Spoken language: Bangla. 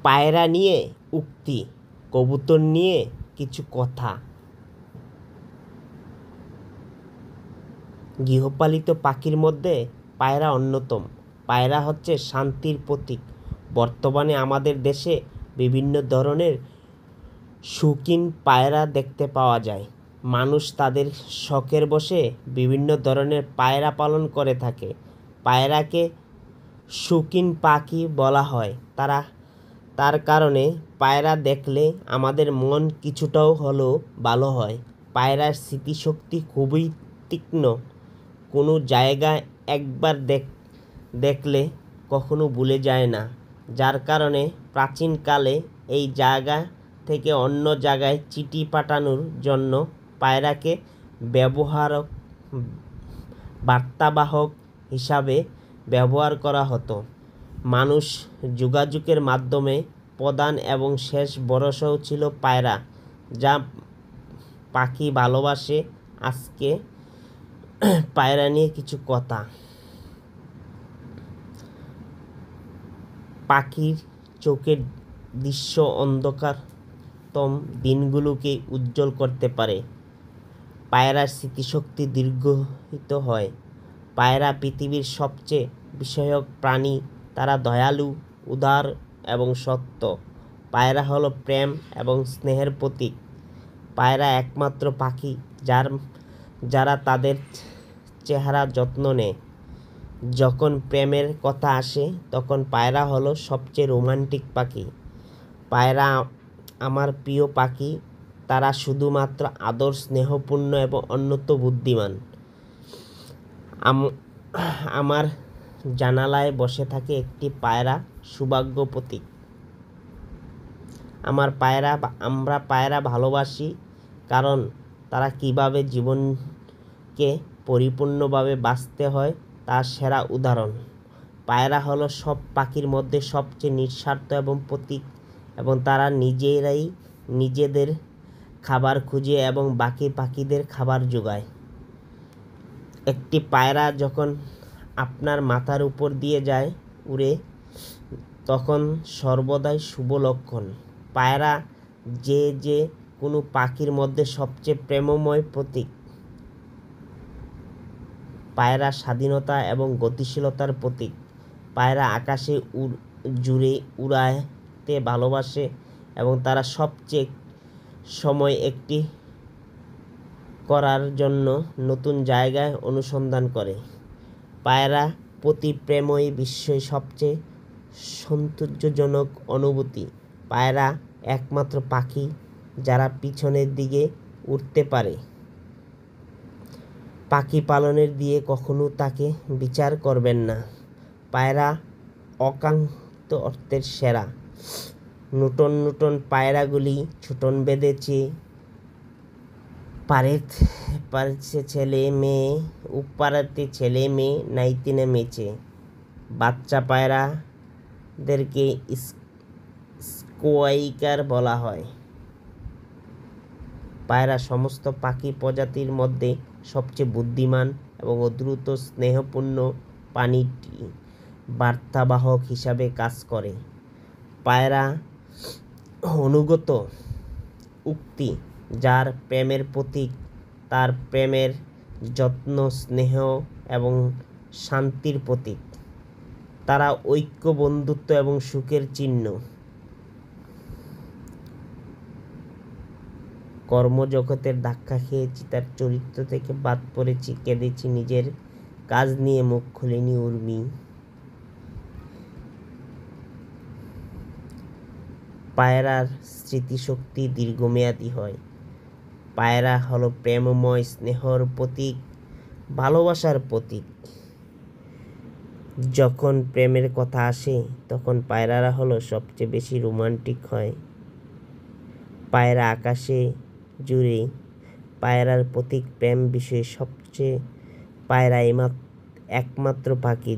পায়রা নিয়ে উক্তি, কবুতর নিয়ে কিছু কথা। গৃহপালিত পাখির মধ্যে পায়রা অন্যতম। পায়রা হচ্ছে শান্তির প্রতীক। বর্তমানে আমাদের দেশে বিভিন্ন ধরনের শৌখিন পায়রা দেখতে পাওয়া যায়। মানুষ তাদের শখের বশে বিভিন্ন ধরনের পায়রা পালন করে থাকে। পায়রাকে শৌখিন পাখি বলা হয় তার কারণে পায়রা দেখলে আমাদের মন কিছুটাও হলেও ভালো হয়। পায়রার স্মৃতিশক্তি খুবই তীক্ষ্ণ। কোনো জায়গায় একবার দেখলে কখনো ভুলে যায় না, যার কারণে প্রাচীনকালে এই জায়গা থেকে অন্য জায়গায় চিঠি পাঠানোর জন্য পায়রাকে বার্তাবাহক হিসাবে ব্যবহার করা হতো। মানুষ যোগাযোগের মাধ্যমে প্রধান এবং শেষ ভরসাও ছিল পায়রা, যা পাখি ভালোবাসে। আজকে পায়রা নিয়ে কিছু কথা। পাখির চোখের দৃশ্য অন্ধকারতম দিনগুলোকে উজ্জ্বল করতে পারে। পায়রার স্মৃতিশক্তি দীর্ঘায়িত হয়। পায়রা পৃথিবীর সবচেয়ে বিষয়ক প্রাণী। তারা দয়ালু, উদার এবং সত্য। পায়রা হলো প্রেম এবং স্নেহের প্রতীক। পায়রা একমাত্র পাখি যারা তাদের চেহারা যত্ন নেয়। যখন প্রেমের কথা আসে তখন পায়রা হলো সবচেয়ে রোমান্টিক পাখি। পায়রা আমার প্রিয় পাখি। তারা শুধুমাত্র আদর, স্নেহপূর্ণ এবং অত্যন্ত বুদ্ধিমান। আমার জানালায় বসে থাকে একটি পায়রা, সৌভাগ্য প্রতীক। আমরা পায়রা ভালোবাসি কারণ তারা কীভাবে জীবনকে পরিপূর্ণভাবে বাঁচতে হয় তার সেরা উদাহরণ। পায়রা হলো সব পাখির মধ্যে সবচেয়ে নিঃস্বার্থ এবং প্রতীক, এবং তারা নিজেরাই নিজেদের খাবার খুঁজে এবং বাকি পাখিদের খাবার যোগায়। একটি পায়রা যখন আপনার মাথার উপর দিয়ে যায় উড়ে, তখন সর্বদাই শুভ লক্ষণ। পায়রা যে কোনো পাখির মধ্যে সবচেয়ে প্রেমময় প্রতীক। পায়রা স্বাধীনতা এবং গতিশীলতার প্রতীক। পায়রা আকাশে জুড়ে উড়াতে ভালোবাসে এবং তারা সবচেয়ে সময় একটি করার জন্য নতুন জায়গায় অনুসন্ধান করে। পায়রা প্রতি প্রেমই বিশ্বের সবচেয়ে সৌন্দর্যজনক অনুভূতি। পায়রা একমাত্র পাখি যারা পিছনের দিকে উড়তে পারে। পাখি পালনের দিয়ে কখনো তাকে বিচার করবেন না। পায়রা অকাঙ্ক্ষিত অর্থের সেরা। নূতন পায়রাগুলি ছোটন বেঁধেছে পারেছে ছেলে মেয়ে নাইতে নেমেছে। বাচ্চা পায়রাদেরকে স্কোয়াইকার বলা হয়। পায়রা সমস্ত পাখি প্রজাতির মধ্যে সবচেয়ে বুদ্ধিমান এবং অদ্ভুত স্নেহপূর্ণ প্রাণীটি বার্তাবাহক হিসাবে কাজ করে। পায়রা অনুগত উক্তি, যার প্রেমের প্রতীক, তার প্রেমের যত্ন, স্নেহ এবং শান্তির প্রতীক। তারা ঐক্য, বন্ধুত্ব এবং সুখের চিহ্ন। কর্মজগতের ধাক্কা খেয়েছি, তার চরিত্র থেকে বাদ পড়েছি, কেঁদেছি, নিজের কাজ নিয়ে মুখ খোলেনি উর্মি। পায়রার স্মৃতিশক্তি দীর্ঘমেয়াদী হয়। পায়রা হলো প্রেমময়, স্নেহর প্রতীক, ভালোবাসার প্রতীক। যখন প্রেমের কথা আসে তখন পায়রারা হলো সবচেয়ে বেশি রোমান্টিক হয়। পায়রা আকাশে জুড়ে। পায়রার প্রতীক প্রেম। বিশ্বের সবচেয়ে পায়রা একমাত্র পাখি